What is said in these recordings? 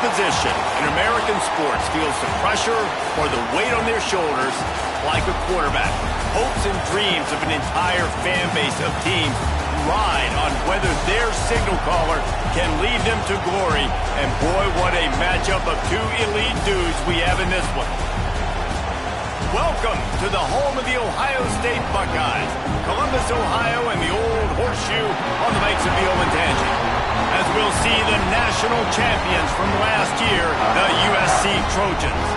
position in American sports feels the pressure or the weight on their shoulders like a quarterback. Hopes and dreams of an entire fan base of teams ride on whether their signal caller can lead them to glory. And boy, what a matchup of two elite dudes we have in this one. Welcome to the home of the Ohio State Buckeyes, Columbus, Ohio, and the old horseshoe on the banks of the Olentangy. As we'll see the national champions from last year, the USC Trojans,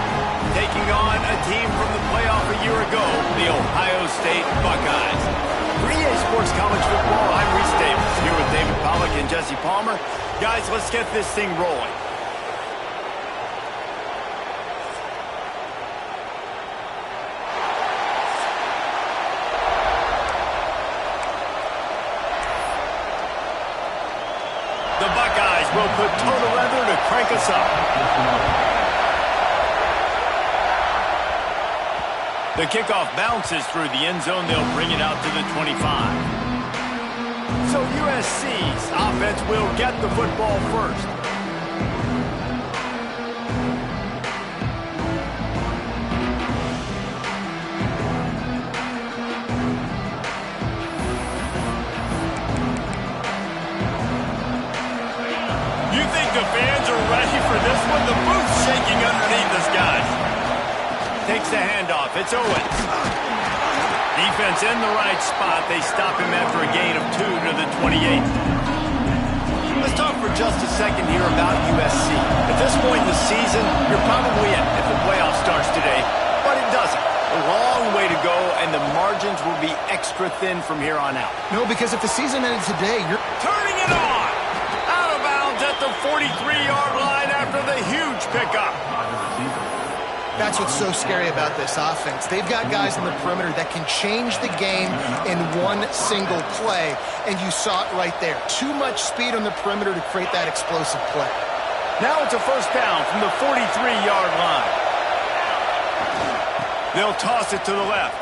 taking on a team from the playoff a year ago, the Ohio State Buckeyes. For EA Sports College Football, I'm Reese Davis, here with David Pollack and Jesse Palmer. Guys, let's get this thing rolling. The Buckeyes will put total leather to crank us up. The kickoff bounces through the end zone. They'll bring it out to the 25. So USC's offense will get the football first. You think the fans are ready for this one? The booth's shaking underneath us, guys. Takes the handoff. It's Owens. Defense in the right spot. They stop him after a gain of 2 to the 28. Let's talk for just a second here about USC. At this point in the season, you're probably in if the playoff starts today, but it doesn't. A long way to go, and the margins will be extra thin from here on out. No, because if the season ended today, you're turning it on. Out of bounds at the 43-yard line after the huge pickup. That's what's so scary about this offense. They've got guys on the perimeter that can change the game in one single play, and you saw it right there. Too much speed on the perimeter to create that explosive play. Now it's a first down from the 43-yard line. They'll toss it to the left.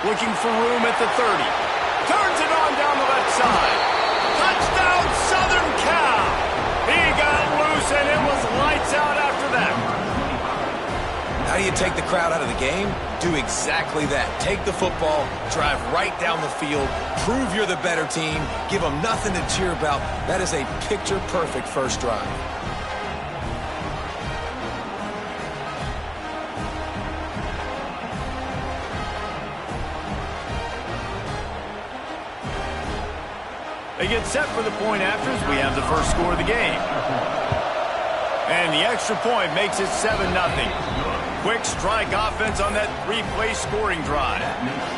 Looking for room at the 30. Turns it on down the left side. Touchdown, Southern Cal! He got loose, and it was lights out after that. How do you take the crowd out of the game? Do exactly that. Take the football, drive right down the field, prove you're the better team, give them nothing to cheer about. That is a picture-perfect first drive. They get set for the point afters. We have the first score of the game. And the extra point makes it 7-0. Quick strike offense on that three-play scoring drive.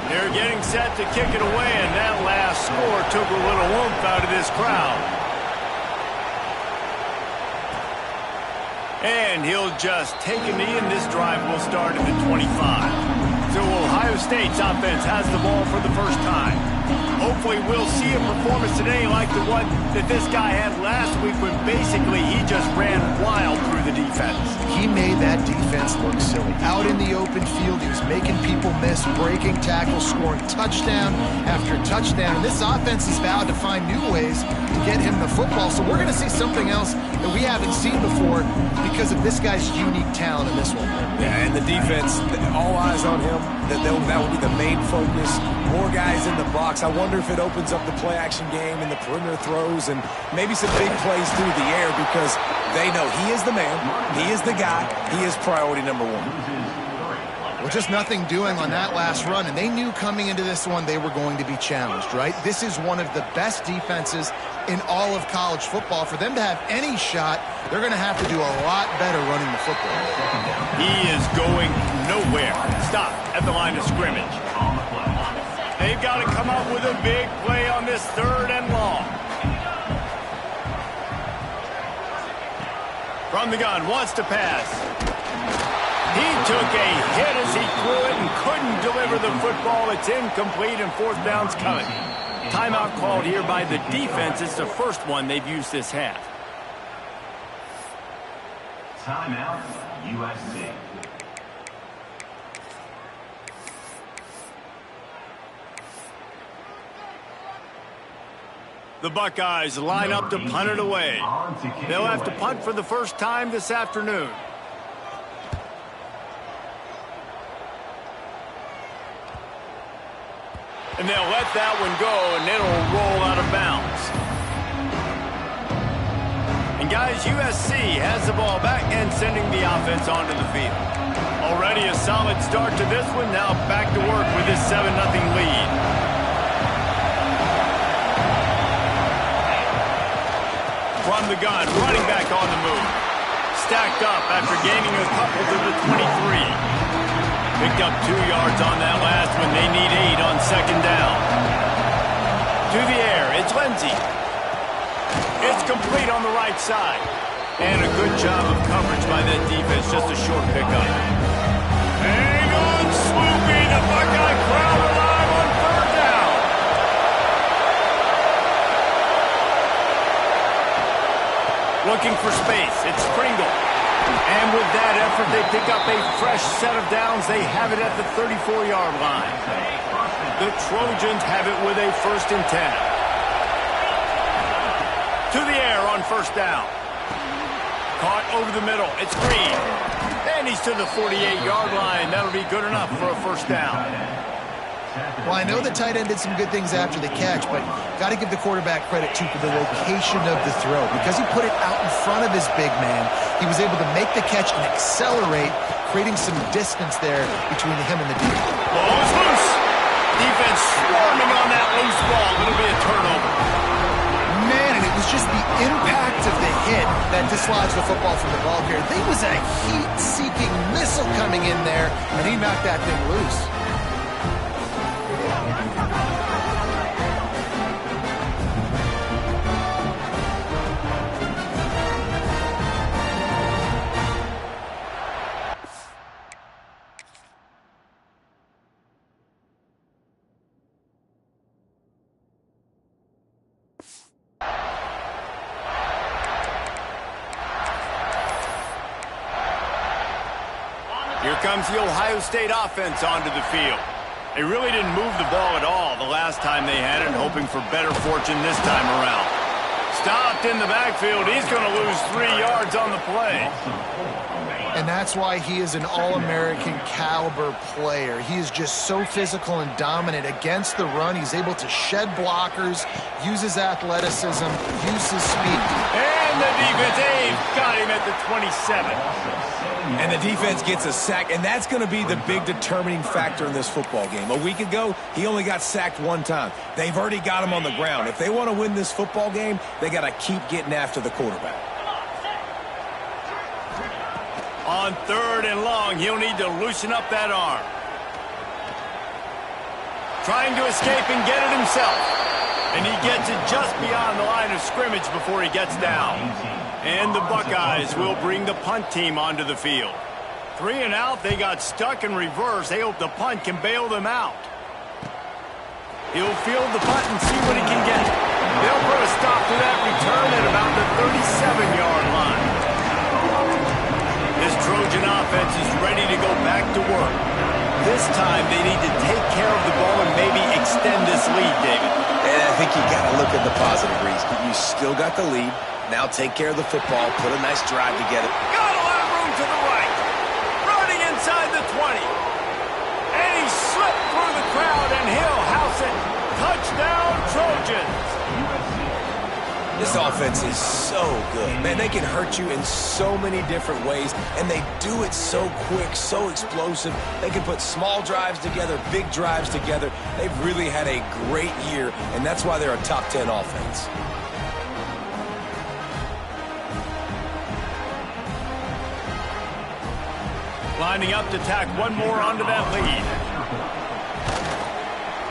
They're getting set to kick it away, and that last score took a little oomph out of this crowd. And he'll just take a knee, and this drive will start at the 25. So Ohio State's offense has the ball for the first time. Hopefully we'll see a performance today like the one that this guy had last week when basically he just ran wild through the defense. He made that defense look silly. Out in the open field, he was making people miss, breaking tackles, scoring touchdown after touchdown. And this offense has vowed to find new ways to get him the football. So we're going to see something else that we haven't seen before because of this guy's unique talent in this one. Yeah, and the defense, all eyes on him. That will be the main focus. More guys in the box. I wonder if it opens up the play-action game and the perimeter throws and maybe some big plays through the air because they know he is the man, he is the guy, he is priority number one. Well, just nothing doing on that last run, and they knew coming into this one they were going to be challenged, right? This is one of the best defenses in all of college football. For them to have any shot, they're going to have to do a lot better running the football. He is going nowhere. Stop at the line of scrimmage. They've got to come up with a big play on this 3rd and long. From the gun, wants to pass. He took a hit as he threw it and couldn't deliver the football. It's incomplete and 4th down's coming. Timeout called here by the defense. It's the first one they've used this half. Timeout, USC. The Buckeyes line up to punt it away. They'll have to punt for the first time this afternoon. And they'll let that one go, and it'll roll out of bounds. And guys, USC has the ball back and sending the offense onto the field. Already a solid start to this one. Now back to work with this 7-0 lead. From the gun, running back on the move. Stacked up after gaining a couple to the 23. Picked up 2 yards on that last one. They need 8 on second down. To the air, it's Lindsey. It's complete on the right side. And a good job of coverage by that defense. Just a short pickup. Hang on, Swoopy. The Buckeye crowd alive on third down. Looking for space. It's Pringle. And with that effort, they pick up a fresh set of downs. They have it at the 34-yard line. The Trojans have it with a 1st and 10. To the air on first down. Caught over the middle. It's Green. And he's to the 48-yard line. That'll be good enough for a first down. Well, I know the tight end did some good things after the catch, but got to give the quarterback credit, too, for the location of the throw. Because he put it out in front of his big man, he was able to make the catch and accelerate, creating some distance there between him and the deep. Ball is loose. Defense swarming on that loose ball. It'll be a turnover. Man, and it was just the impact of the hit that dislodged the football from the ball carrier. There was a heat-seeking missile coming in there, and he knocked that thing loose. Here comes the Ohio State offense onto the field. They really didn't move the ball at all the last time they had it, hoping for better fortune this time around. Stopped in the backfield. He's going to lose 3 yards on the play. And that's why he is an All-American caliber player. He is just so physical and dominant against the run. He's able to shed blockers, use his athleticism, use his speed. And the defense, got him at the 27. And the defense gets a sack, and that's going to be the big determining factor in this football game. A week ago, he only got sacked 1 time. They've already got him on the ground. If they want to win this football game, they got to keep getting after the quarterback. On 3rd and long, he'll need to loosen up that arm. Trying to escape and get it himself. And he gets it just beyond the line of scrimmage before he gets down. And the Buckeyes will bring the punt team onto the field. 3 and out, they got stuck in reverse. They hope the punt can bail them out. He'll field the punt and see what he can get. They'll put a stop to that return at about the 37-yard line. This Trojan offense is ready to go back to work. This time, they need to take care of the ball and maybe extend this lead, David. And I think you got to look at the positive, Reese. You still got the lead. Now take care of the football, put a nice drive together. Got a lot of room to the right. Running inside the 20. And he slipped through the crowd, and he'll house it. Touchdown, Trojans. This offense is so good. Man, they can hurt you in so many different ways, and they do it so quick, so explosive. They can put small drives together, big drives together. They've really had a great year, and that's why they're a top 10 offense. Lining up to tack one more onto that lead.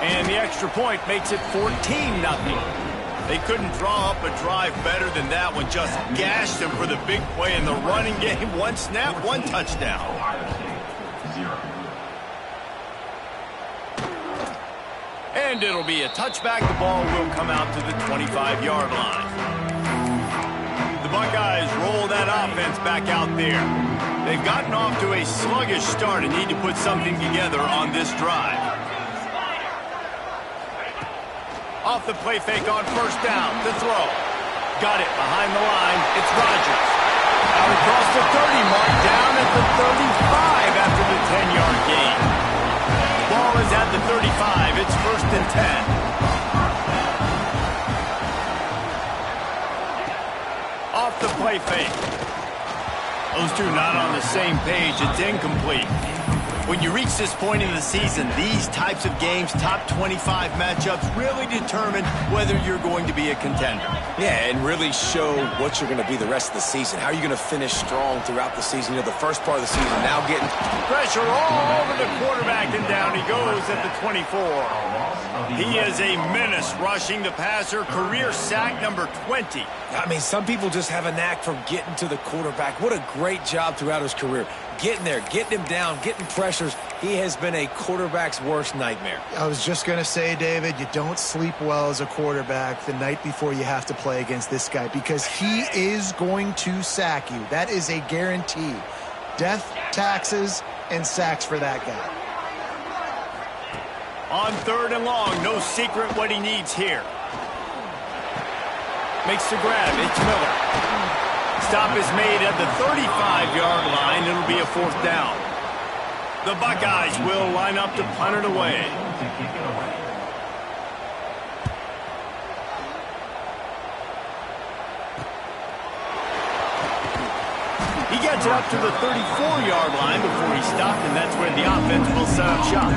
And the extra point makes it 14-0. They couldn't draw up a drive better than that one. Just gashed them for the big play in the running game. 1 snap, 1 touchdown. And it'll be a touchback. The ball will come out to the 25-yard line. The Buckeyes roll that offense back out there. They've gotten off to a sluggish start and need to put something together on this drive. Off the play fake on first down. The throw. Got it behind the line. It's Rodgers. Out across the 30 mark. Down at the 35 after the 10-yard gain. Ball is at the 35. It's 1st and 10. Off the play fake. Those two not on the same page. It's incomplete. When you reach this point in the season, these types of games, top 25 matchups, really determine whether you're going to be a contender. Yeah, and really show what you're going to be the rest of the season. How are you going to finish strong throughout the season? You know, the first part of the season, now getting pressure all over the quarterback, and down he goes at the 24. He is a menace rushing the passer, career sack number 20. I mean, some people just have a knack for getting to the quarterback. What a great job throughout his career. Getting there, getting him down, getting pressures. He has been a quarterback's worst nightmare. I was just going to say, David, you don't sleep well as a quarterback the night before you have to play against this guy because he is going to sack you. That is a guarantee. Death, taxes, and sacks for that guy. On 3rd and long, no secret what he needs here. Makes the grab. It's Miller. Stop is made at the 35-yard line. It'll be a 4th down. The Buckeyes will line up to punt it away. He gets it up to the 34-yard line before he stopped, and that's where the offense will set up shop.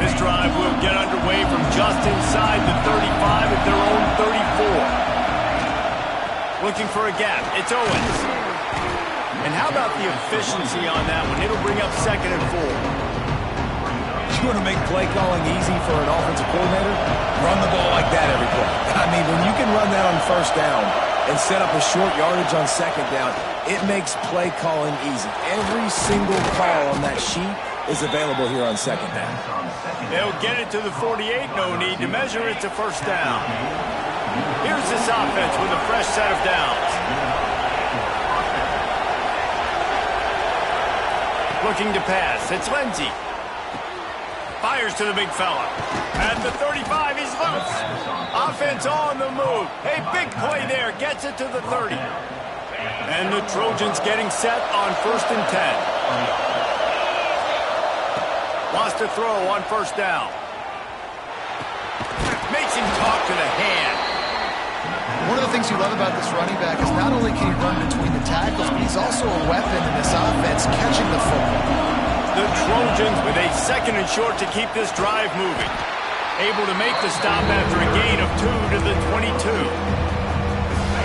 This drive will get underway from just inside the 35 at their own 34. Looking for a gap. It's Owens. And how about the efficiency on that one? It'll bring up 2nd and 4. You want to make play calling easy for an offensive coordinator? Run the ball like that every play. I mean, when you can run that on 1st down and set up a short yardage on 2nd down, it makes play calling easy. Every single call on that sheet is available here on 2nd down. They'll get it to the 48. No need to measure it to 1st down. Here's this offense with a fresh set of downs. Looking to pass. It's Lindsey. Fires to the big fella. At the 35, he's loose. Offense on the move. Hey, big play there. Gets it to the 30. And the Trojans getting set on 1st and 10. Wants to throw on 1st down. Makes him talk to the hand. One of the things you love about this running back is not only can he run between the tackles, but he's also a weapon in this offense catching the football. The Trojans with a 2nd and short to keep this drive moving. Able to make the stop after a gain of 2 to the 22.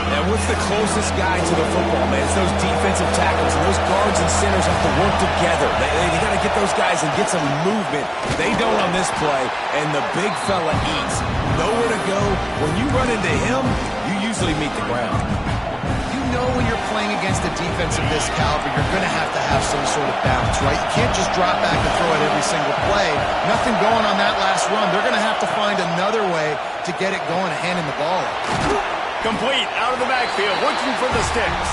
Now, what's the closest guy to the football, man? It's those defensive tackles, and those guards and centers have to work together. They got to get those guys and get some movement. They don't on this play, and the big fella eats. Nowhere to go. When you run into him, you usually meet the ground. You know when you're playing against a defense of this caliber, you're going to have some sort of balance, right? You can't just drop back and throw it every single play. Nothing going on that last run. They're going to have to find another way to get it going and handing the ball off. Complete out of the backfield, looking for the sticks.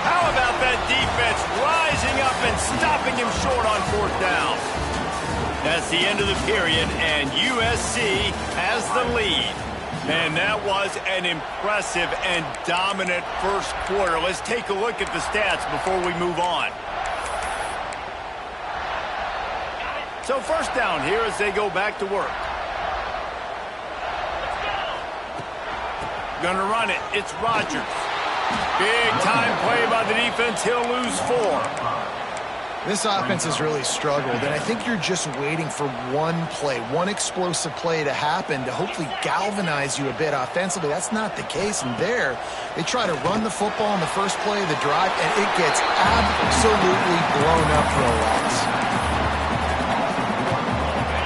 How about that defense rising up and stopping him short on 4th down? That's the end of the period, and USC has the lead. And that was an impressive and dominant first quarter. Let's take a look at the stats before we move on. So 1st down here as they go back to work. Gonna run it. It's Rodgers. Big time play by the defense. He'll lose 4. This offense has really struggled, and I think you're just waiting for one play, one explosive play to happen to hopefully galvanize you a bit offensively. That's not the case, and there, they try to run the football on the first play of the drive, and it gets absolutely blown up for a loss.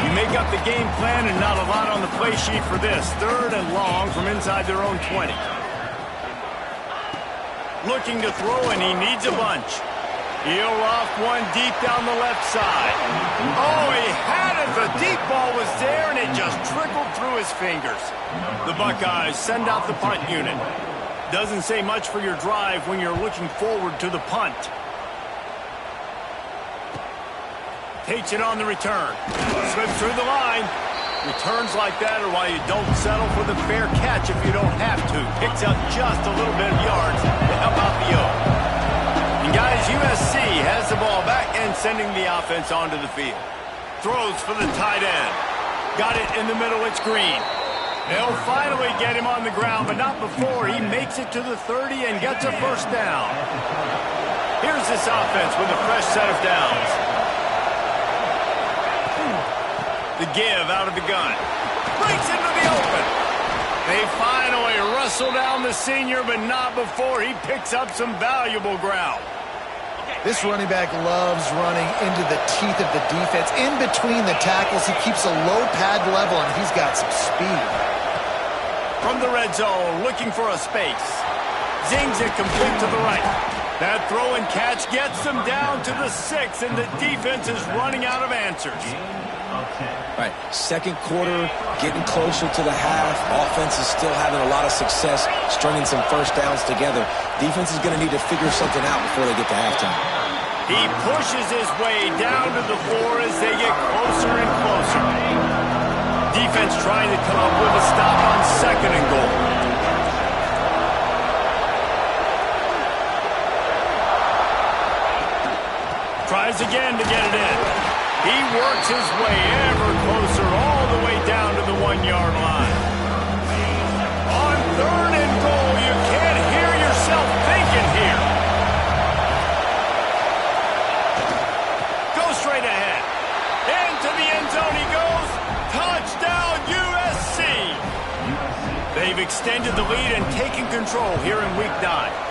You make up the game plan and not a lot on the play sheet for this. 3rd and long from inside their own 20. Looking to throw, and he needs a bunch. He'll off one deep down the left side. Oh, he had it. The deep ball was there, and it just trickled through his fingers. The Buckeyes send out the punt unit. Doesn't say much for your drive when you're looking forward to the punt. Takes it on the return. Slips through the line. Returns like that are why you don't settle for the fair catch if you don't have to. Picks up just a little bit of yards to help out the O. And guys, USC has the ball back and sending the offense onto the field. Throws for the tight end. Got it in the middle. It's Green. They'll finally get him on the ground, but not before he makes it to the 30 and gets a first down. Here's this offense with a fresh set of downs. The give out of the gun. Breaks into the open. They finally wrestle down the senior, but not before he picks up some valuable ground. This running back loves running into the teeth of the defense. In between the tackles, he keeps a low pad level, and he's got some speed. From the red zone, looking for a space. Zings it complete to the right. That throw and catch gets them down to the 6, and the defense is running out of answers. All right, second quarter, getting closer to the half. Offense is still having a lot of success stringing some first downs together. Defense is going to need to figure something out before they get to halftime. He pushes his way down to the floor as they get closer and closer. Defense trying to come up with a stop on second and goal. Tries again to get it in. He works his way ever closer all the way down to the 1-yard line. On third and goal, you can't hear yourself thinking here. Go straight ahead. Into the end zone he goes. Touchdown, USC. They've extended the lead and taken control here in Week 9.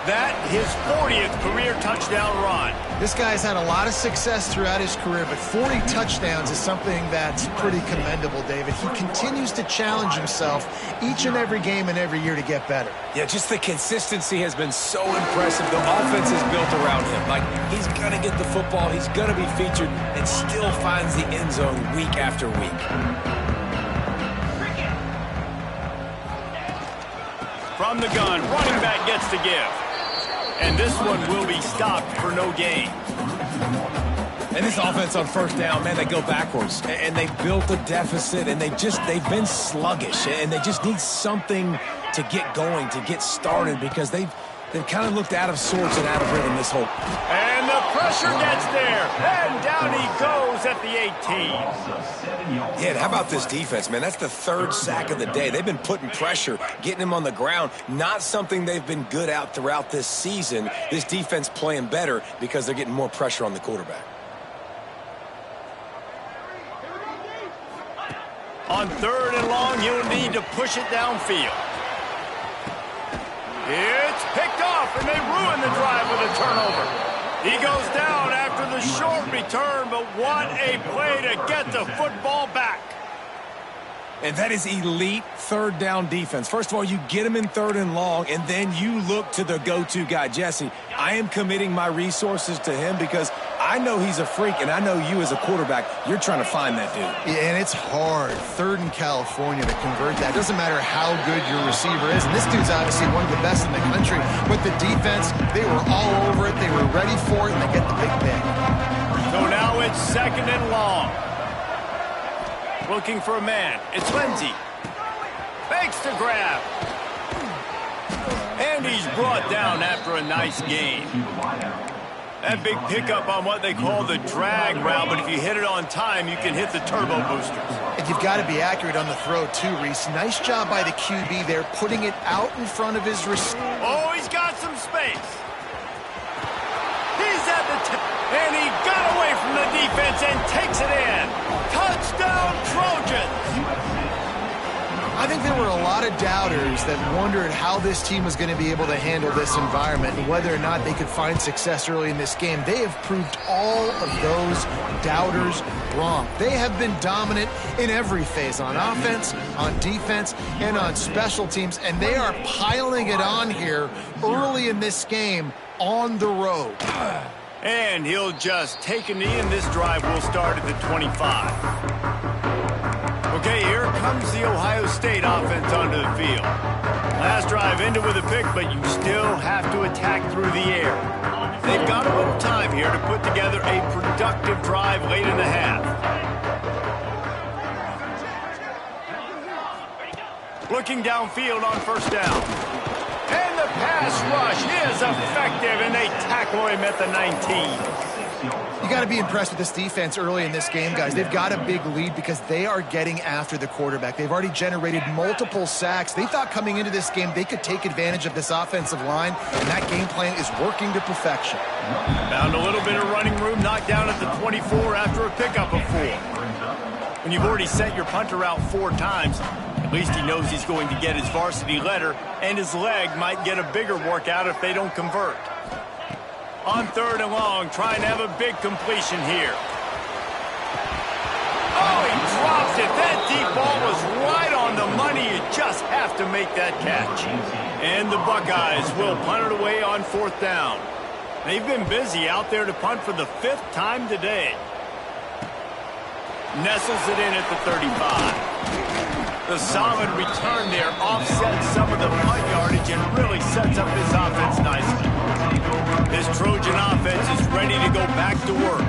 That, his 40th career touchdown run. This guy's had a lot of success throughout his career, but 40 touchdowns is something that's pretty commendable, David. He continues to challenge himself each and every game and every year to get better. Yeah, just the consistency has been so impressive. The offense is built around him. Like, he's going to get the football, he's going to be featured, and still finds the end zone week after week. From the gun, running back gets the give. And this one will be stopped for no gain. And this offense on first down, man, they go backwards. And they built a deficit, and they've been sluggish. And they just need something to get going, to get started, because they've kind of looked out of sorts and out of rhythm this whole. And the pressure gets there. And down he goes at the 18. Yeah, and how about this defense, man? That's the third sack of the day. They've been putting pressure, getting him on the ground. Not something they've been good at throughout this season. This defense playing better because they're getting more pressure on the quarterback. On third and long, he'll need to push it downfield. It's picked off, and they ruin the drive with a turnover. He goes down after the short return, but what a play to get the football back. And that is elite third down defense. First of all, you get him in third and long, and then you look to the go-to guy, Jesse. I am committing my resources to him because I know he's a freak, and I know you as a quarterback, you're trying to find that dude. Yeah, and it's hard, third in California, to convert that. Doesn't matter how good your receiver is. And this dude's obviously one of the best in the country. But the defense, they were all over it. They were ready for it, and they get the big pick. So now it's second and long. Looking for a man. It's Lindsey. Fakes to grab. And he's brought down after a nice gain. That big pickup on what they call the drag route, but if you hit it on time, you can hit the turbo boosters. And you've got to be accurate on the throw, too, Reese. Nice job by the QB there, putting it out in front of his receiver. Oh, he's got some space. He's at the tip, and he got away from the defense and takes it in. Touchdown, Trojans! I think there were a lot of doubters that wondered how this team was going to be able to handle this environment and whether or not they could find success early in this game. They have proved all of those doubters wrong. They have been dominant in every phase, on offense, on defense, and on special teams, and they are piling it on here early in this game on the road. And he'll just take a knee, and this drive will start at the 25. Okay, here comes the Ohio State offense onto the field. Last drive ended with a pick, but you still have to attack through the air. They've got a little time here to put together a productive drive late in the half. Looking downfield on first down. And the pass rush is effective, and they tackle him at the 19. You got to be impressed with this defense early in this game, guys. They've got a big lead because they are getting after the quarterback. They've already generated multiple sacks. They thought coming into this game they could take advantage of this offensive line, and that game plan is working to perfection. Found a little bit of running room, knocked down at the 24 after a pickup of 4. When you've already sent your punter out 4 times, at least he knows he's going to get his varsity letter, and his leg might get a bigger workout if they don't convert. On 3rd and long, trying to have a big completion here. Oh, he dropped it. That deep ball was right on the money. You just have to make that catch. And the Buckeyes will punt it away on 4th down. They've been busy out there to punt for the 5th time today. Nestles it in at the 35. The solid return there offsets some of the punt yardage and really sets up this offense nicely. This Trojan offense is ready to go back to work.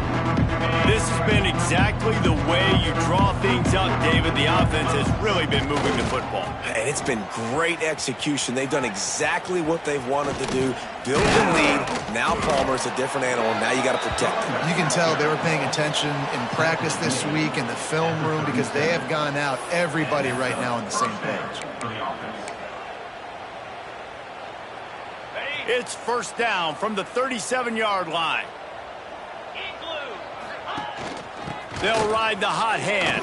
This has been exactly the way you draw things up, David. The offense has really been moving the football. And it's been great execution. They've done exactly what they've wanted to do. Build the lead. Now Palmer's a different animal. Now you got to protect him. You can tell they were paying attention in practice this week in the film room because they have gone out, everybody right now on the same page. It's 1st down from the 37-yard line. They'll ride the hot hand.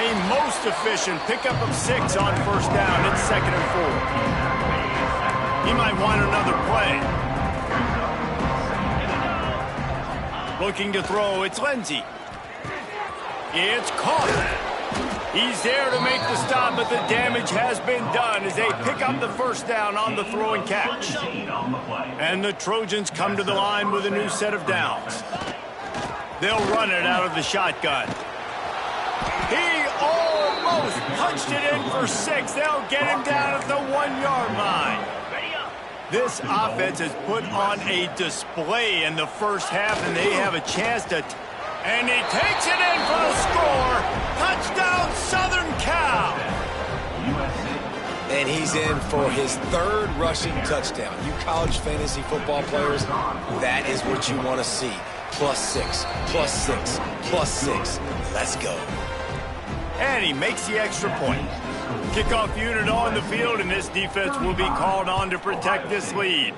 A most efficient pickup of 6 on 1st down. It's 2nd and 4. He might want another play. Looking to throw, it's Lindsey. It's caught. He's there to make the stop, but the damage has been done as they pick up the 1st down on the throw and catch. And the Trojans come to the line with a new set of downs. They'll run it out of the shotgun. He almost punched it in for 6. They'll get him down at the 1-yard line. This offense has put on a display in the first half, and they have a chance to... And he takes it in for the score. Touchdown, Southern Cal. And he's in for his 3rd rushing touchdown. You college fantasy football players, that is what you want to see. +6, +6, +6. Let's go. And he makes the extra point. Kickoff unit on the field, and this defense will be called on to protect this lead.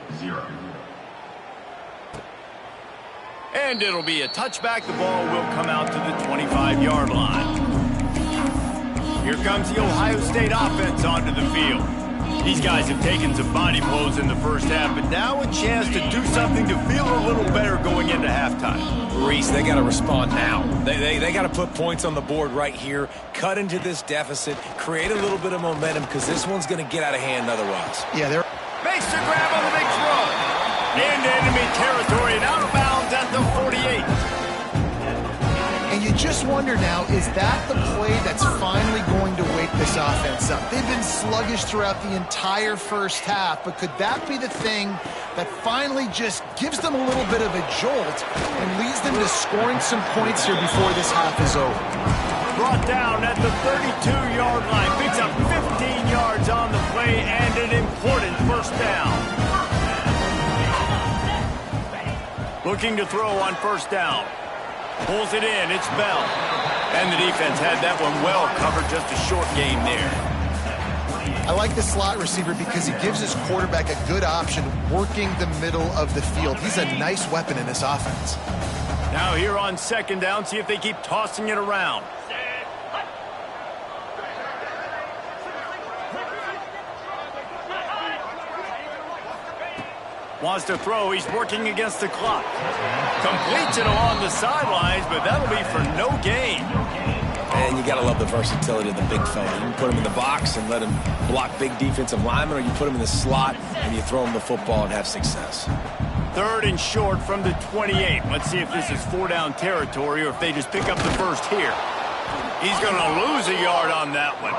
And it'll be a touchback. The ball will come out to the 25-yard line. Here comes the Ohio State offense onto the field. These guys have taken some body blows in the first half, but now a chance to do something to feel a little better going into halftime. Reese, they got to respond now. They got to put points on the board right here, cut into this deficit, create a little bit of momentum because this one's going to get out of hand otherwise. Yeah, they're... Makes the grab on the big throw. Into enemy territory and out of bounds at the 48. And you just wonder now, is that the play that's finally going to wake this offense up? They've been sluggish throughout the entire first half, but could that be the thing that finally just gives them a little bit of a jolt and leads them to scoring some points here before this half is over? Brought down at the 32-yard line, picks up 15 yards on the play and an important 1st down. Looking to throw on 1st down. Pulls it in, it's Bell. And the defense had that one well covered, just a short game there. I like the slot receiver because he gives his quarterback a good option working the middle of the field. He's a nice weapon in this offense. Now here on 2nd down, see if they keep tossing it around. Wants to throw. He's working against the clock. Completes it along the sidelines, but that'll be for no gain. And you got to love the versatility of the big fella. You can put him in the box and let him block big defensive linemen, or you put him in the slot and you throw him the football and have success. 3rd and short from the 28. Let's see if this is 4-down territory or if they just pick up the 1st here. He's going to lose a yard on that one.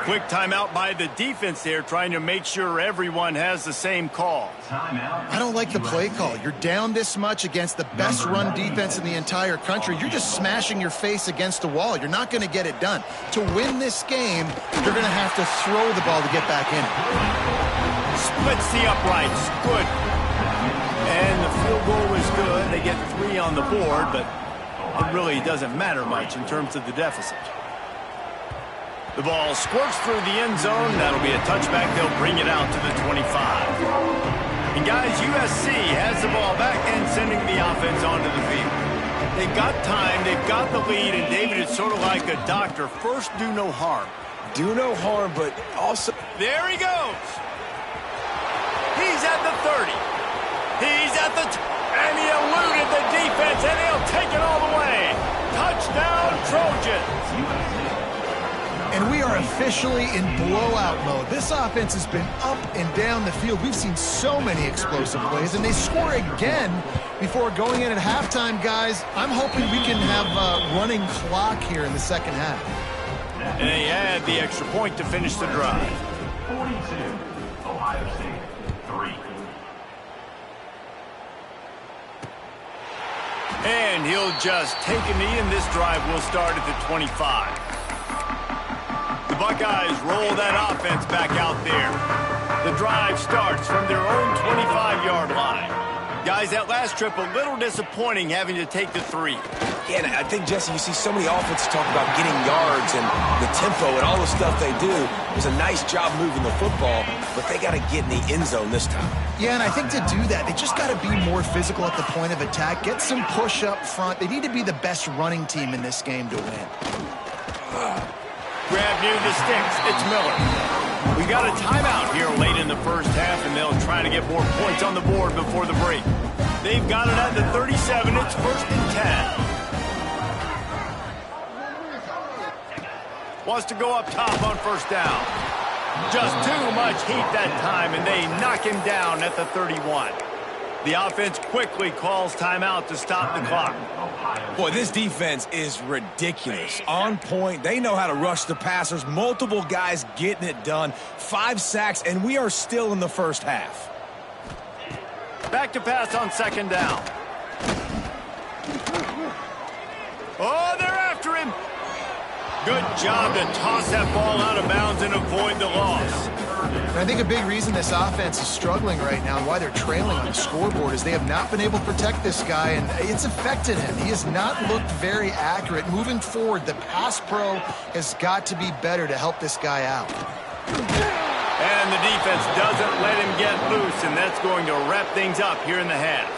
Quick timeout by the defense there, trying to make sure everyone has the same call. I don't like the play call. You're down this much against the best run defense in the entire country. You're just smashing your face against the wall. You're not going to get it done. To win this game, you're going to have to throw the ball to get back in it. Splits the uprights. Good. And the field goal was good. They get 3 on the board, but it really doesn't matter much in terms of the deficit. The ball squirts through the end zone. That'll be a touchback. They'll bring it out to the 25. And guys, USC has the ball back and sending the offense onto the field. They've got time. They've got the lead. And David, it's sort of like a doctor. First, do no harm. Do no harm, but also... There he goes. He's at the 30. He's at the... And he eluded the defense, and he'll take it all the way. Touchdown, Trojans. And we are officially in blowout mode. This offense has been up and down the field. We've seen so many explosive plays, and they score again before going in at halftime, guys. I'm hoping we can have a running clock here in the second half. And they add the extra point to finish the drive. 42, Ohio State, 3. And he'll just take a knee, and this drive will start at the 25. The Buckeyes roll that offense back out there. The drive starts from their own 25-yard line. Guys, that last trip a little disappointing having to take the 3. Yeah, and I think, Jesse, you see so many offenses talk about getting yards and the tempo and all the stuff they do. It was a nice job moving the football, but they got to get in the end zone this time. Yeah, and I think to do that, they just got to be more physical at the point of attack, get some push up front. They need to be the best running team in this game to win. Grab near the sticks. It's Miller. We got a timeout here late in the first half, and they'll try to get more points on the board before the break. They've got it at the 37. It's 1st and 10. Wants to go up top on 1st down. Just too much heat that time, and they knock him down at the 31. The offense quickly calls timeout to stop the clock. Boy, this defense is ridiculous. On point. They know how to rush the passers. Multiple guys getting it done. 5 sacks, and we are still in the first half. Back to pass on 2nd down. Oh, they're after him. Good job to toss that ball out of bounds and avoid the loss. And I think a big reason this offense is struggling right now and why they're trailing on the scoreboard is they have not been able to protect this guy, and it's affected him. He has not looked very accurate. Moving forward, the pass pro has got to be better to help this guy out. And the defense doesn't let him get loose, and that's going to wrap things up here in the half.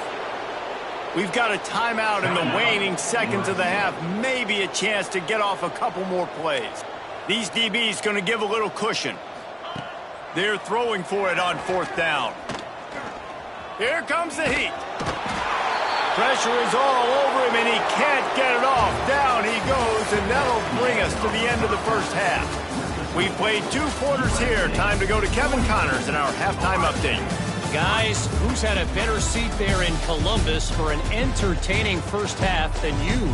We've got a timeout in the waning seconds of the half, maybe a chance to get off a couple more plays. These DBs going to give a little cushion. They're throwing for it on 4th down. Here comes the heat. Pressure is all over him, and he can't get it off. Down he goes, and that'll bring us to the end of the first half. We've played 2 quarters here. Time to go to Kevin Connors in our halftime update. Guys, who's had a better seat there in Columbus for an entertaining first half than you?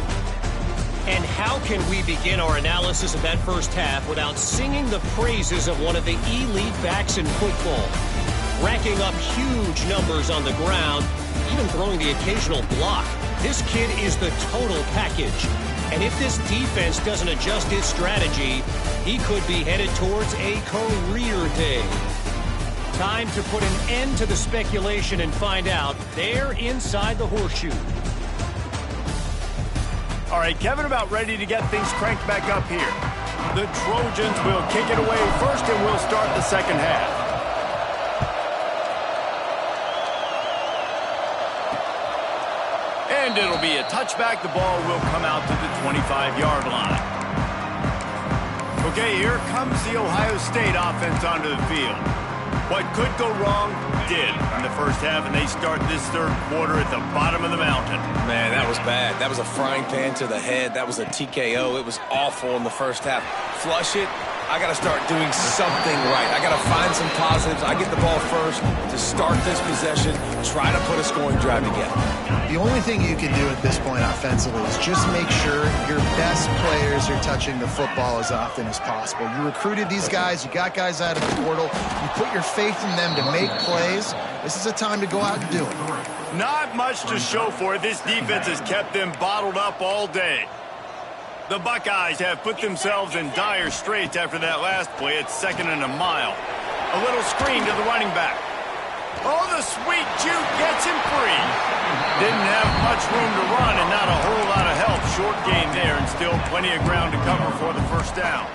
And how can we begin our analysis of that first half without singing the praises of one of the elite backs in football? Racking up huge numbers on the ground, even throwing the occasional block. This kid is the total package. And if this defense doesn't adjust its strategy, he could be headed towards a career day. Time to put an end to the speculation and find out. They're inside the horseshoe. All right, Kevin about ready to get things cranked back up here. The Trojans will kick it away first, and we'll start the second half. And it'll be a touchback. The ball will come out to the 25-yard line. Okay, here comes the Ohio State offense onto the field. What could go wrong did in the first half, and they start this 3rd quarter at the bottom of the mountain. Man, that was bad. That was a frying pan to the head. That was a TKO. It was awful in the first half. Flush it, I got to start doing something right. I got to find some positives. I get the ball first to start this possession, try to put a scoring drive together. The only thing you can do at this point offensively is just make sure your best players are touching the football as often as possible. You recruited these guys. You got guys out of the portal. You put your faith in them to make plays. This is a time to go out and do it. Not much to show for it. This defense has kept them bottled up all day. The Buckeyes have put themselves in dire straits after that last play. It's 2nd and a mile. A little screen to the running back. Oh, the sweet juke gets him free. Didn't have much room to run and not a whole lot of help. Short gain there and still plenty of ground to cover for the first down.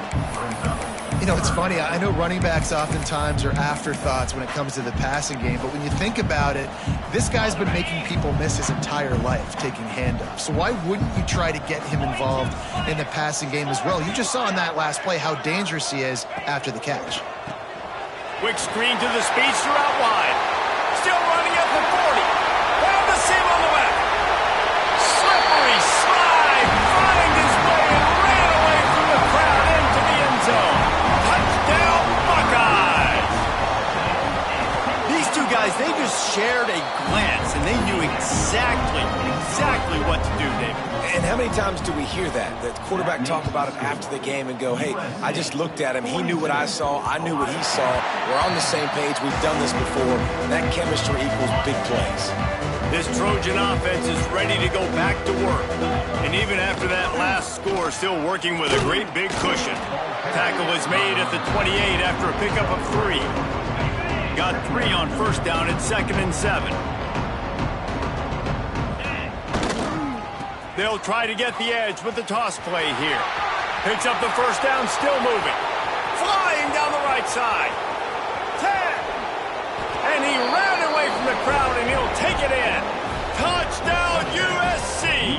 You know, it's funny. I know running backs oftentimes are afterthoughts when it comes to the passing game, but when you think about it, this guy's been making people miss his entire life taking handoffs. So why wouldn't you try to get him involved in the passing game as well? You just saw in that last play how dangerous he is after the catch. Quick screen to the speedster out wide. Still running at the 40. Found the seam on the left. Slippery slide. Find his way and ran away from the crowd into the end zone. Touchdown, Buckeyes. These two guys, they just shared a glance, and they knew exactly what to do, David. And how many times do we hear that? The quarterback talk about it after the game and go, hey, I just looked at him. He knew what I saw. I knew what he saw. We're on the same page. We've done this before. That chemistry equals big plays. This Trojan offense is ready to go back to work. And even after that last score, still working with a great big cushion. Tackle is made at the 28 after a pickup of 3. Got 3 on first down at 2nd and 7. They'll try to get the edge with the toss play here. Picks up the first down, still moving. Flying down the right side. 10. And he ran away from the crowd, and he'll take it in. Touchdown, USC.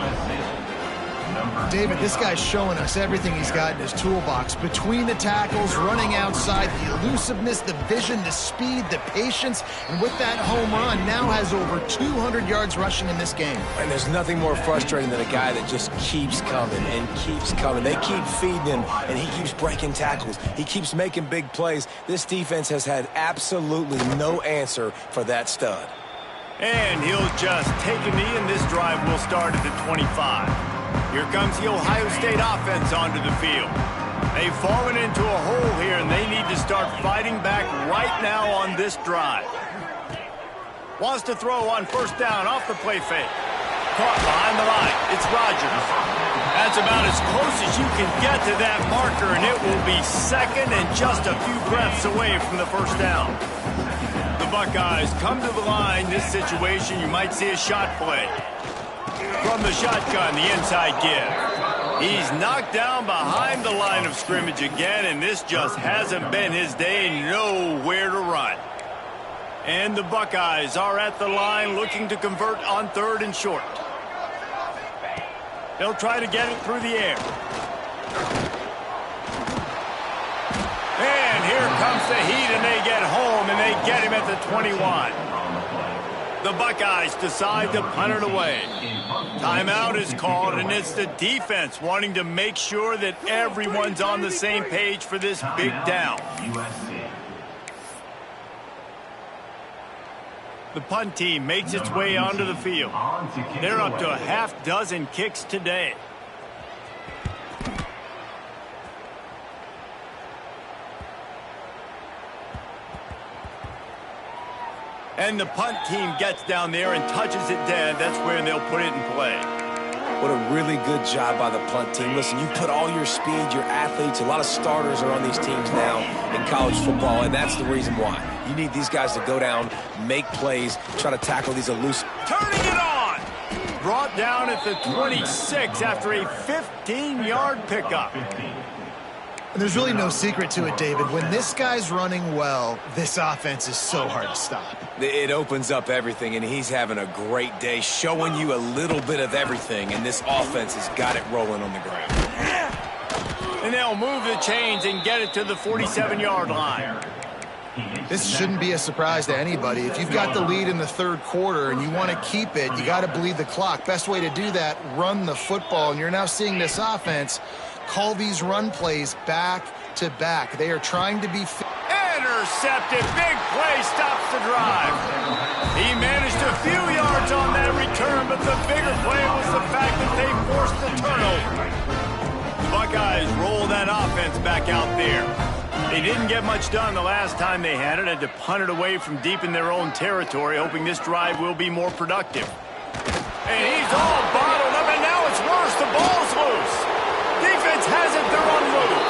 David, this guy's showing us everything he's got in his toolbox. Between the tackles, running outside, the elusiveness, the vision, the speed, the patience, and with that home run, now has over 200 yards rushing in this game. And there's nothing more frustrating than a guy that just keeps coming and keeps coming. They keep feeding him, and he keeps breaking tackles. He keeps making big plays. This defense has had absolutely no answer for that stud. And he'll just take a knee, and this drive will start at the 25. Here comes the Ohio State offense onto the field. They've fallen into a hole here, and they need to start fighting back right now on this drive. Wants to throw on first down off the play fake. Caught behind the line. It's Rodgers. That's about as close as you can get to that marker, and it will be 2nd and just a few breaths away from the first down. The Buckeyes come to the line. This situation, you might see a shot play. From the shotgun, the inside give. He's knocked down behind the line of scrimmage again, and this just hasn't been his day. Nowhere to run. And the Buckeyes are at the line looking to convert on 3rd and short. They'll try to get it through the air. And here comes the heat, and they get home, and they get him at the 21. The Buckeyes decide to punt it away. Timeout is called, and it's the defense wanting to make sure that everyone's on the same page for this big down. The punt team makes its way onto the field. They're up to a half-dozen kicks today. And the punt team gets down there and touches it dead. That's where they'll put it in play. What a really good job by the punt team. Listen, you put all your speed, your athletes, a lot of starters are on these teams now in college football, and that's the reason why. You need these guys to go down, make plays, try to tackle these elusive. Turning it on! Brought down at the 26 after a 15-yard pickup. And there's really no secret to it, David. When this guy's running well, this offense is so hard to stop. It opens up everything, and he's having a great day, showing you a little bit of everything, and this offense has got it rolling on the ground. And they'll move the chains and get it to the 47-yard line. This shouldn't be a surprise to anybody. If you've got the lead in the 3rd quarter and you want to keep it, you got to bleed the clock. Best way to do that, run the football. And you're now seeing this offense call these run plays back back-to-back. They are trying to be... Intercepted. Big play stops the drive. He managed a few yards on that return, but the bigger play was the fact that they forced the turnover. The Buckeyes roll that offense back out there. They didn't get much done the last time they had it. Had to punt it away from deep in their own territory, hoping this drive will be more productive. And he's all bottled up, and now it's worse. The ball's loose. Defense has it. They're on move.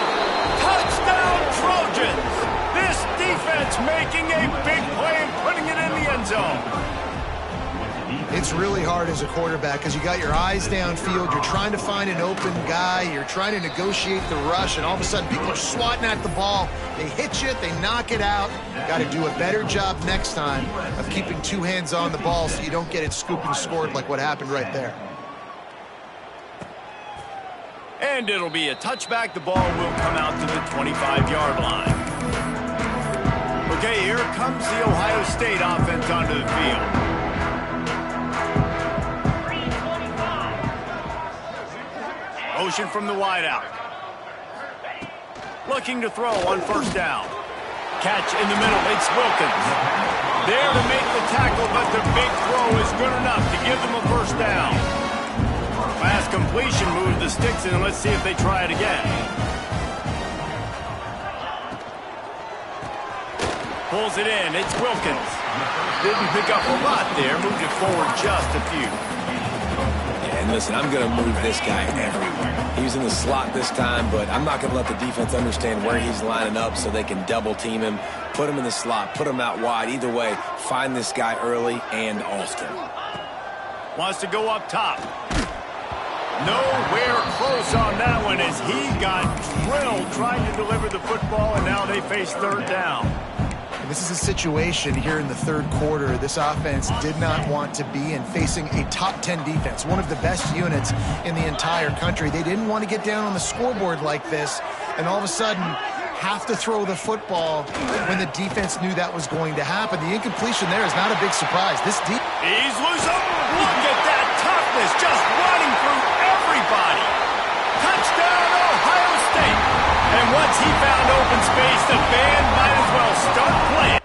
Touchdown, Trojans. This defense making a big play and putting it in the end zone. It's really hard as a quarterback because you got your eyes downfield. You're trying to find an open guy. You're trying to negotiate the rush, and all of a sudden people are swatting at the ball. They hit you. They knock it out. Got to do a better job next time of keeping two hands on the ball so you don't get it scooped and scored like what happened right there. And it'll be a touchback. The ball will come out to the 25-yard line. Okay, here comes the Ohio State offense onto the field. Motion from the wideout. Looking to throw on first down. Catch in the middle. It's Wilkins. There to make the tackle, but the big throw is good enough to give them a first down. Fast completion moves the sticks in, and let's see if they try it again. Pulls it in. It's Wilkins. Didn't pick up a lot there. Moved it forward just a few. And listen, I'm going to move this guy everywhere. He was in the slot this time, but I'm not going to let the defense understand where he's lining up so they can double team him, put him in the slot, put him out wide. Either way, find this guy early and often. Wants to go up top. Nowhere close on that one as he got drilled trying to deliver the football, and now they face third down. This is a situation here in the third quarter this offense did not want to be in, facing a top 10 defense, one of the best units in the entire country. They didn't want to get down on the scoreboard like this and all of a sudden have to throw the football when the defense knew that was going to happen. The incompletion there is not a big surprise. He's loose. Oh, look at that toughness, just running through everybody. Touchdown, Ohio State. And once he found open space, the band might as well start playing.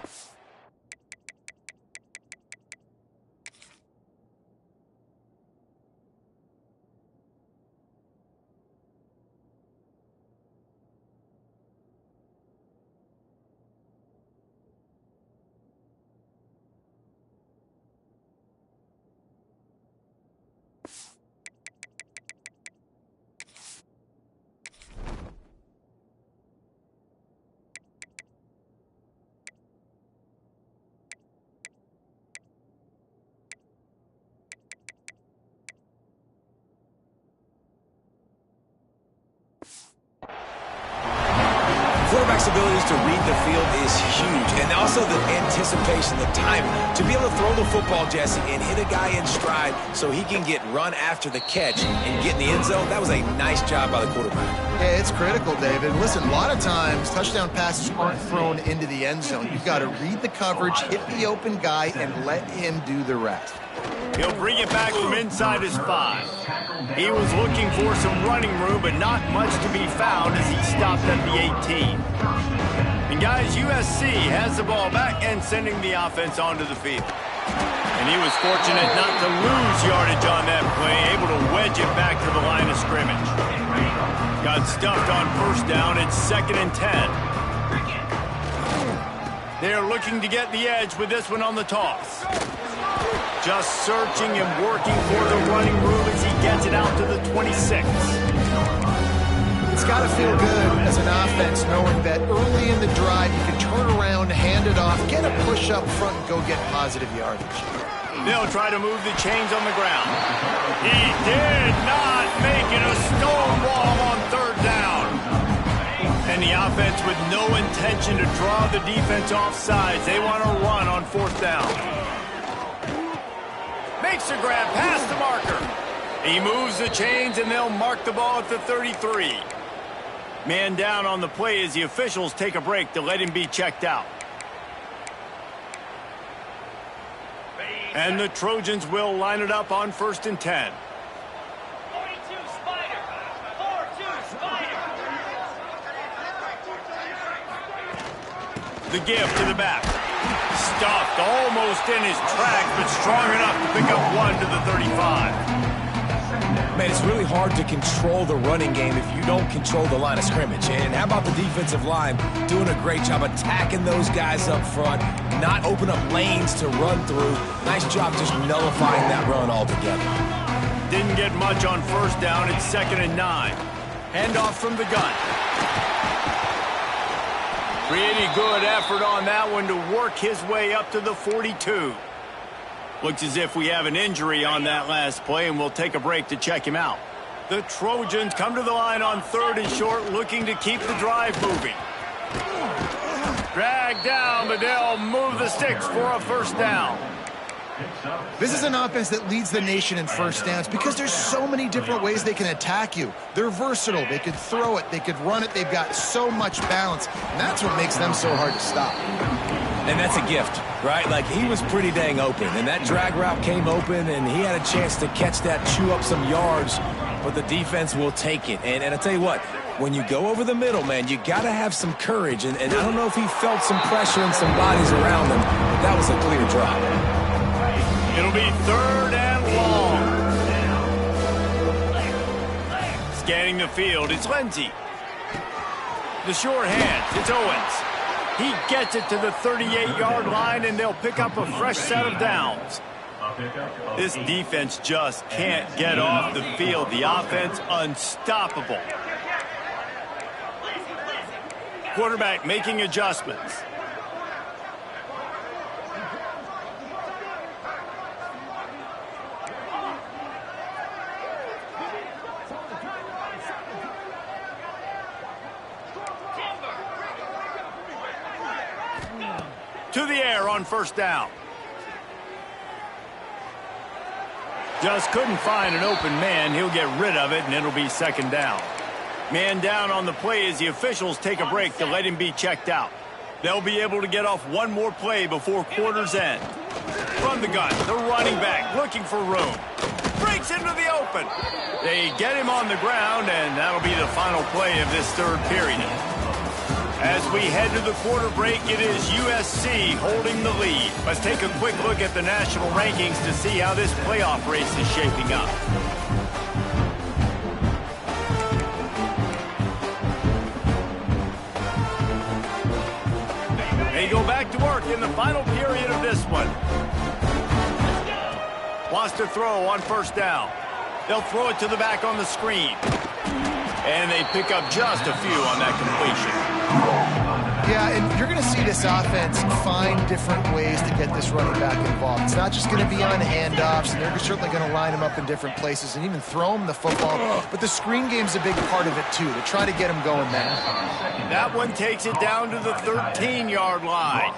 Quarterback's abilities to read the field is huge, and also the anticipation, the timing. To be able to throw the football, Jesse, and hit a guy in stride so he can get run after the catch and get in the end zone, that was a nice job by the quarterback. Yeah, it's critical, David. Listen, a lot of times touchdown passes aren't thrown into the end zone. You've got to read the coverage, hit the open guy, and let him do the rest. He'll bring it back from inside his 5. He was looking for some running room, but not much to be found as he stopped at the 18. And guys, USC has the ball back and sending the offense onto the field. And he was fortunate not to lose yardage on that play, able to wedge it back to the line of scrimmage. Got stuffed on first down. It's 2nd and 10. They're looking to get the edge with this one on the toss. Just searching and working for the running room as he gets it out to the 26. It's got to feel good as an offense knowing that early in the drive you can turn around, hand it off, get a push up front, and go get positive yardage. They'll try to move the chains on the ground. He did not make it a stonewall on third down. And the offense with no intention to draw the defense off sides. They want to run on fourth down. Makes a grab past the marker. He moves the chains, and they'll mark the ball at the 33. Man down on the play as the officials take a break to let him be checked out. And the Trojans will line it up on 1st and 10. 42 Spider. 4-2 Spider. The give to the back. Stuffed almost in his tracks, but strong enough to pick up one to the 35. Man, it's really hard to control the running game if you don't control the line of scrimmage. And how about the defensive line doing a great job attacking those guys up front, not open up lanes to run through. Nice job just nullifying that run altogether. Didn't get much on first down. It's 2nd and 9. Handoff from the gun. Pretty good effort on that one to work his way up to the 42. Looks as if we have an injury on that last play, and we'll take a break to check him out. The Trojans come to the line on 3rd and short, looking to keep the drive moving. Drag down, but they'll move the sticks for a first down. This is an offense that leads the nation in first downs because there's so many different ways they can attack you. They're versatile. They could throw it. They could run it. They've got so much balance, and that's what makes them so hard to stop. And that's a gift, right? Like, he was pretty dang open, and that drag route came open, and he had a chance to catch that, chew up some yards, but the defense will take it. And I tell you what, when you go over the middle, man, you got to have some courage, and I don't know if he felt some pressure and some bodies around him, but that was a clear drop. It'll be 3rd and long. Scanning the field, it's Lindsey. The short hands, it's Owens. He gets it to the 38-yard line, and they'll pick up a fresh set of downs. This defense just can't get off the field. The offense unstoppable. Quarterback making adjustments. To the air on first down. Just couldn't find an open man. He'll get rid of it, and it'll be 2nd down. Man down on the play as the officials take a break to let him be checked out. They'll be able to get off one more play before quarter's end. From the gun, the running back looking for room. Breaks into the open. They get him on the ground, and that'll be the final play of this 3rd period. As we head to the quarter break, it is USC holding the lead. Let's take a quick look at the national rankings to see how this playoff race is shaping up. They go back to work in the final period of this one. Wants to throw on first down. They'll throw it to the back on the screen. And they pick up just a few on that completion. Yeah, and you're going to see this offense find different ways to get this running back involved. It's not just going to be on handoffs, and they're certainly going to line him up in different places and even throw him the football. But the screen game's a big part of it, too, to try to get him going there. That one takes it down to the 13-yard line.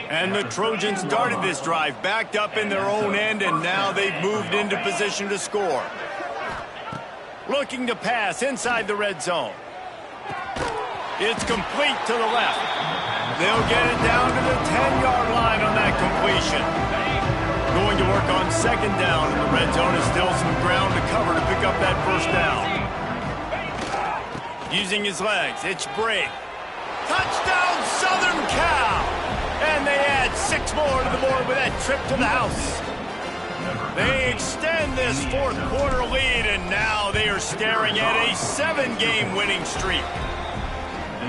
And the Trojans started this drive, backed up in their own end, and now they've moved into position to score. Looking to pass inside the red zone. It's complete to the left. They'll get it down to the 10-yard line on that completion. Going to work on 2nd down in the red zone. Is still some ground to cover to pick up that first down. Using his legs, it's Brake. Touchdown, Southern Cal! And they add 6 more to the board with that trip to the house. They extend this 4th quarter lead, and now they are staring at a 7-game winning streak.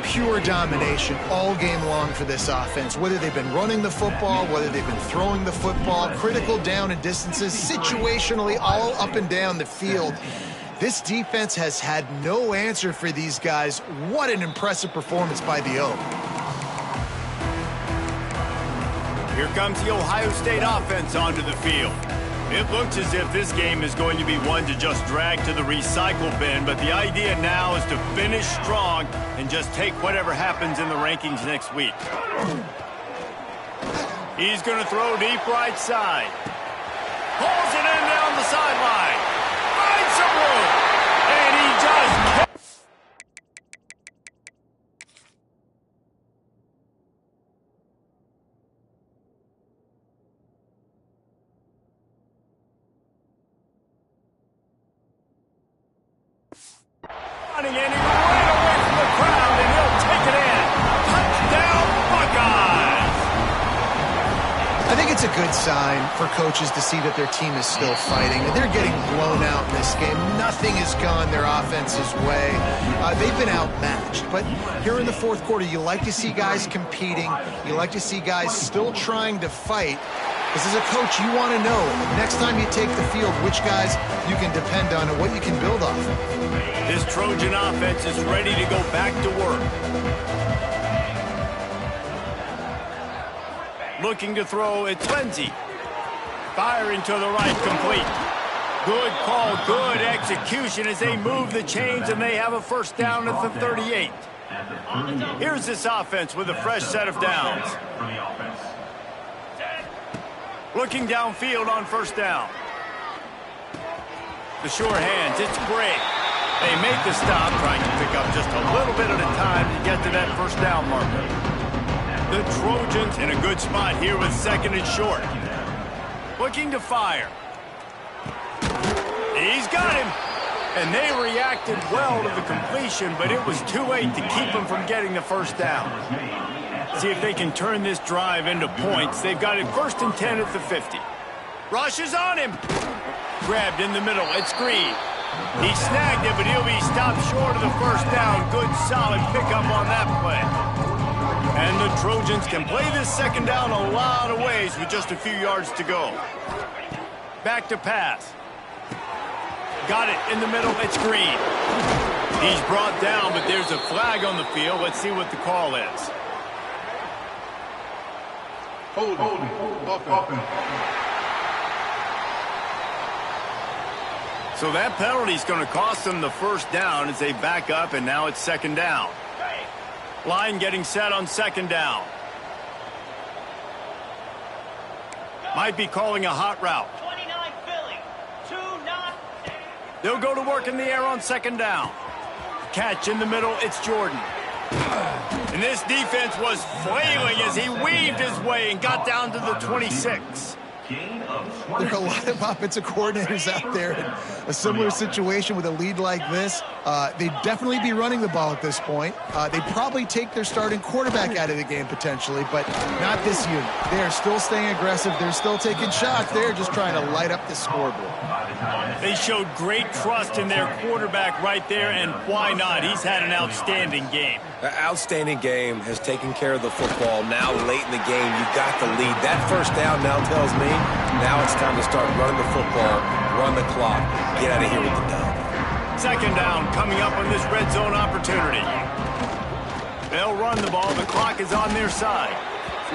Pure domination all game long for this offense. Whether they've been running the football, whether they've been throwing the football, critical down and distances, situationally all up and down the field. This defense has had no answer for these guys. What an impressive performance by the Oak. Here comes the Ohio State offense onto the field. It looks as if this game is going to be one to just drag to the recycle bin, but the idea now is to finish strong and just take whatever happens in the rankings next week. He's going to throw deep right side. Pulls it in down the sideline. Finds some room. And he just... running in, he right away from the crowd, and he'll take it in. Touchdown, Buckeyes! It's a good sign for coaches to see that their team is still fighting. They're getting blown out in this game. Nothing has gone their offense's way. They've been outmatched. But here in the fourth quarter, you like to see guys competing. You like to see guys still trying to fight. Because as a coach, you want to know next time you take the field which guys you can depend on and what you can build off of. This Trojan offense is ready to go back to work. Looking to throw, it's Lindsey. Firing to the right, complete. Good call, good execution as they move the chains and they have a first down at the 38. Here's this offense with a fresh set of downs. Looking downfield on first down. The sure hands, it's great. They make the stop, trying to pick up just a little bit at a time to get to that first down marker. The Trojans in a good spot here with second and short. Looking to fire. He's got him. And they reacted well to the completion, but it was too late to keep him from getting the first down. See if they can turn this drive into points. They've got it first and 10 at the 50. Rush is on him. Grabbed in the middle. It's Green. He snagged it, but he'll be stopped short of the first down. Good, solid pickup on that play. And the Trojans can play this second down a lot of ways with just a few yards to go. Back to pass. Got it in the middle. It's Green. He's brought down, but there's a flag on the field. Let's see what the call is. Holding. So that penalty's going to cost them the first down as they back up, and now it's second down. Line getting set on second down. Might be calling a hot route. 29 Philly. 2-0. They'll go to work in the air on second down. Catch in the middle, it's Jordan. And this defense was flailing as he weaved his way and got down to the 26. There are a lot of offensive coordinators out there in a similar situation with a lead like this. They'd definitely be running the ball at this point. They'd probably take their starting quarterback out of the game potentially, but not this unit. They are still staying aggressive. They're still taking shots. They're just trying to light up the scoreboard. They showed great trust in their quarterback right there, and why not? He's had an outstanding game. An outstanding game, has taken care of the football. Now late in the game, you got the lead. That first down now tells me now it's time to start running the football, run the clock, get out of here with the dub. Second down coming up on this red zone opportunity. They'll run the ball. The clock is on their side.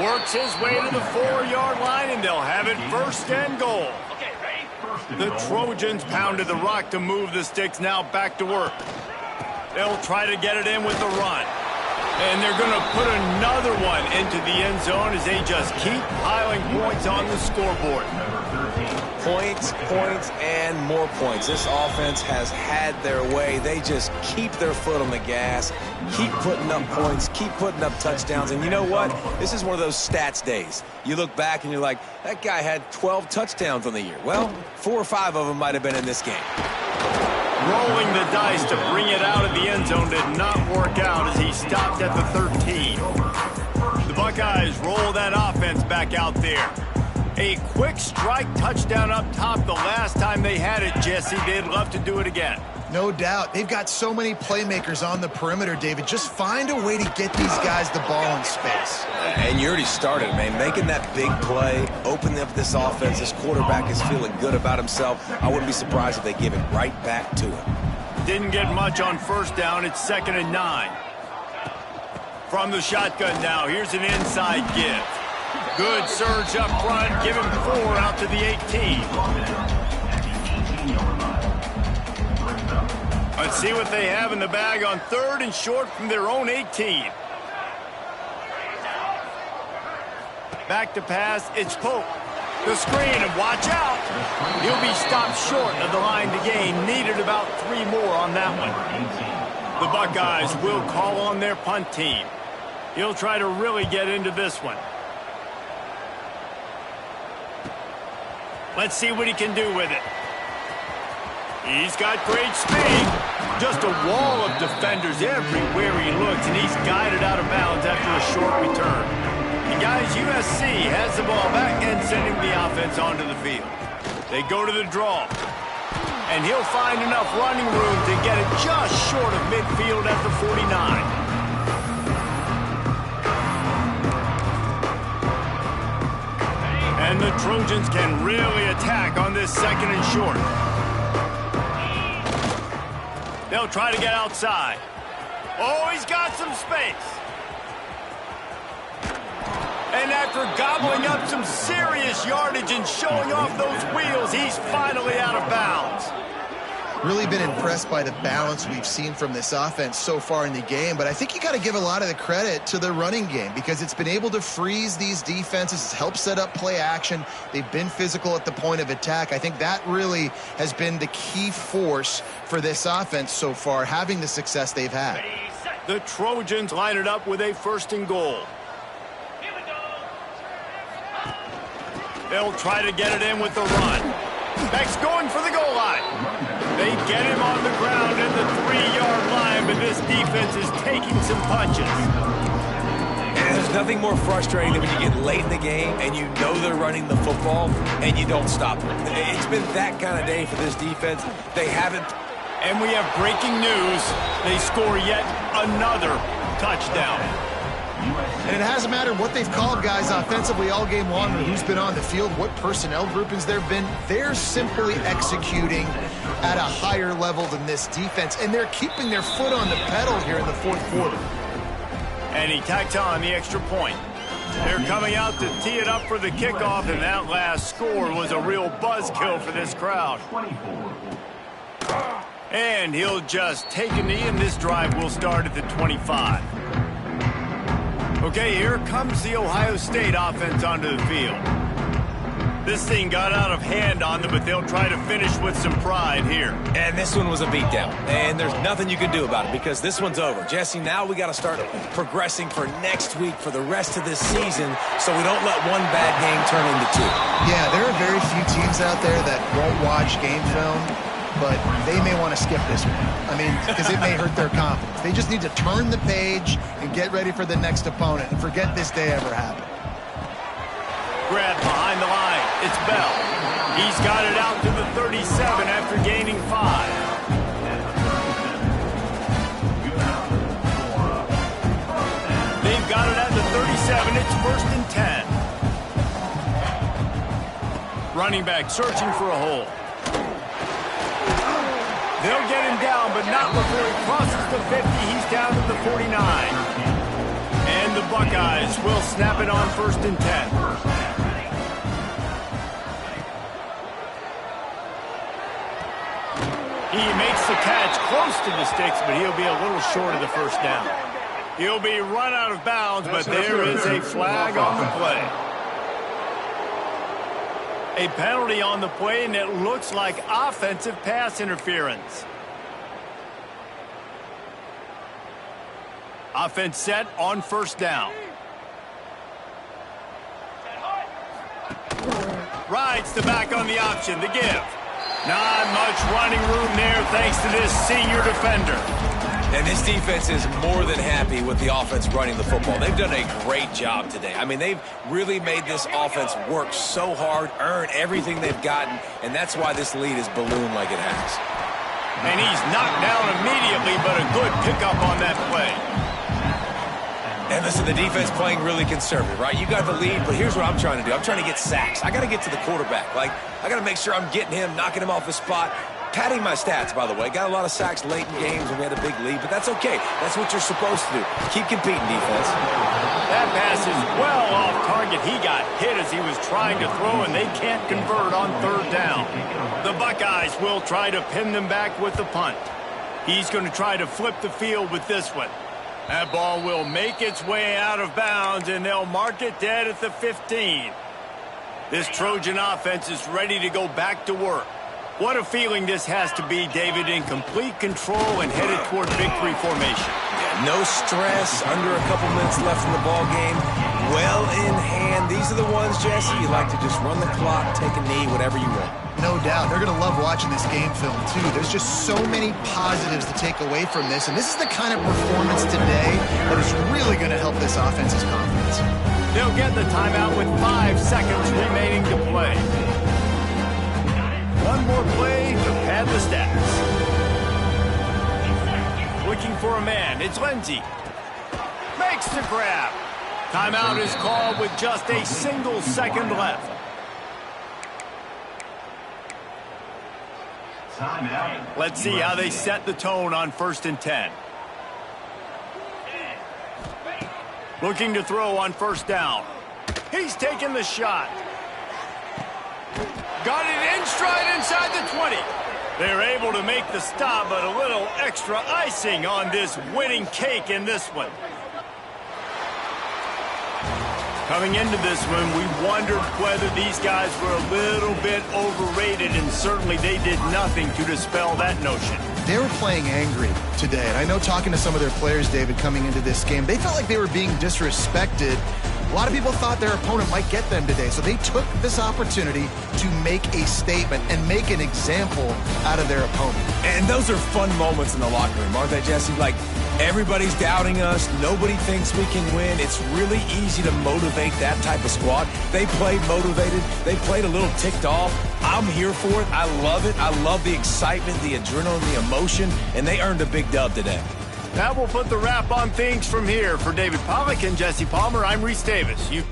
Works his way to the 4-yard line, and they'll have it first and goal. The Trojans pounded the rock to move the sticks, now back to work. They'll try to get it in with the run. And they're going to put another one into the end zone as they just keep piling points on the scoreboard. Points, and more points. This offense has had their way. They just keep their foot on the gas, keep putting up points, keep putting up touchdowns. And you know what? This is one of those stats days. You look back and you're like, that guy had 12 touchdowns on the year. Well, 4 or 5 of them might have been in this game. Rolling the dice to bring it out of the end zone did not work out as he stopped at the 13. The Buckeyes roll that offense back out there. A quick strike touchdown up top the last time they had it, Jesse. They'd love to do it again. No doubt. They've got so many playmakers on the perimeter, David. Just find a way to get these guys the ball in space. And you already started, man. Making that big play, opening up this offense. This quarterback is feeling good about himself. I wouldn't be surprised if they give it right back to him. Didn't get much on first down. It's 2nd and 9. From the shotgun now, here's an inside give. Good surge up front. Give him 4 out to the 18. Let's see what they have in the bag on 3rd and short from their own 18. Back to pass. It's Pope. The screen, and watch out. He'll be stopped short of the line to gain. Needed about 3 more on that one. The Buckeyes will call on their punt team. He'll try to really get into this one. Let's see what he can do with it. He's got great speed. Just a wall of defenders everywhere he looks, and he's guided out of bounds after a short return. He guys, USC has the ball back and sending the offense onto the field. They go to the draw. And he'll find enough running room to get it just short of midfield at the 49. And the Trojans can really attack on this second and short. They'll try to get outside. Oh, he's got some space. And after gobbling up some serious yardage and showing off those wheels, he's finally out of bounds. Really been impressed by the balance we've seen from this offense so far in the game, but I think you got to give a lot of the credit to the running game because it's been able to freeze these defenses, it's helped set up play action. They've been physical at the point of attack. I think that really has been the key force for this offense so far, having the success they've had. The Trojans line it up with a 1st and goal. They'll try to get it in with the run. Beck's going for the goal line. They get him on the ground at the 3-yard line, but this defense is taking some punches. And there's nothing more frustrating than when you get late in the game and you know they're running the football and you don't stop them. It's been that kind of day for this defense. They haven't. And we have breaking news. They score yet another touchdown. And it hasn't mattered what they've called guys offensively all game long or who's been on the field, what personnel groupings there have been. They're simply executing at a higher level than this defense, and they're keeping their foot on the pedal here in the 4th quarter. And he tacks on the extra point. They're coming out to tee it up for the kickoff, and that last score was a real buzzkill for this crowd. And he'll just take a knee, and this drive will start at the 25. Okay, here comes the Ohio State offense onto the field. This thing got out of hand on them, but they'll try to finish with some pride here. And this one was a beatdown. And there's nothing you can do about it because this one's over. Jesse, now we got to start progressing for next week for the rest of this season so we don't let one bad game turn into 2. Yeah, there are very few teams out there that won't watch game film, but they may want to skip this one. I mean, because it may hurt their confidence. They just need to turn the page and get ready for the next opponent and forget this day ever happened. Grab behind the line. It's Bell. He's got it out to the 37 after gaining 5. They've got it at the 37. It's 1st and 10. Running back searching for a hole. They'll get him down, but not before he crosses the 50. He's down to the 49. And the Buckeyes will snap it on 1st and 10. He makes the catch close to the sticks, but he'll be a little short of the 1st down. He'll be run out of bounds, but there is a flag on the play. A penalty on the play, and it looks like offensive pass interference. Offense set on 1st down. Rides the back on the option, the give. Not much running room there thanks to this senior defender. And this defense is more than happy with the offense running the football. They've done a great job today. I mean, they've really made this offense work so hard, earn everything they've gotten, and that's why this lead is ballooned like it has. And he's knocked down immediately, but a good pickup on that play. And listen, the defense playing really conservative, right? You got the lead, but here's what I'm trying to do. I'm trying to get sacks. I got to get to the quarterback. Like, I got to make sure I'm getting him, knocking him off his spot. Padding my stats, by the way. Got a lot of sacks late in games when we had a big lead, but that's okay. That's what you're supposed to do. Keep competing, defense. That pass is well off target. He got hit as he was trying to throw, and they can't convert on 3rd down. The Buckeyes will try to pin them back with the punt. He's going to try to flip the field with this one. That ball will make its way out of bounds, and they'll mark it dead at the 15. This Trojan offense is ready to go back to work. What a feeling this has to be, David, in complete control and headed toward victory formation. Yeah, no stress, under a couple minutes left in the ball game. Well in hand. These are the ones, Jesse, you like to just run the clock, take a knee, whatever you want. No doubt. They're going to love watching this game film, too. There's just so many positives to take away from this, and this is the kind of performance today that is really going to help this offense's confidence. They'll get the timeout with 5 seconds remaining to play. One more play to pad the stats. Looking for a man. It's Lindsay. Makes the grab. Timeout is called with just a single second left. Timeout. Let's see how they set the tone on 1st and 10. Looking to throw on 1st down. He's taking the shot. Got it in stride inside the 20. They're able to make the stop, but a little extra icing on this winning cake in this one. Coming into this one, we wondered whether these guys were a little bit overrated, and certainly they did nothing to dispel that notion. They were playing angry today, and I know talking to some of their players, David, coming into this game, they felt like they were being disrespected. A lot of people thought their opponent might get them today, so they took this opportunity to make a statement and make an example out of their opponent. And those are fun moments in the locker room, aren't they, Jesse? Like, everybody's doubting us. Nobody thinks we can win. It's really easy to motivate that type of squad. They played motivated. They played a little ticked off. I'm here for it. I love it. I love the excitement, the adrenaline, the emotion, and they earned a big dub today. That will put the wrap on things from here. For David Pollack and Jesse Palmer, I'm Reese Davis. You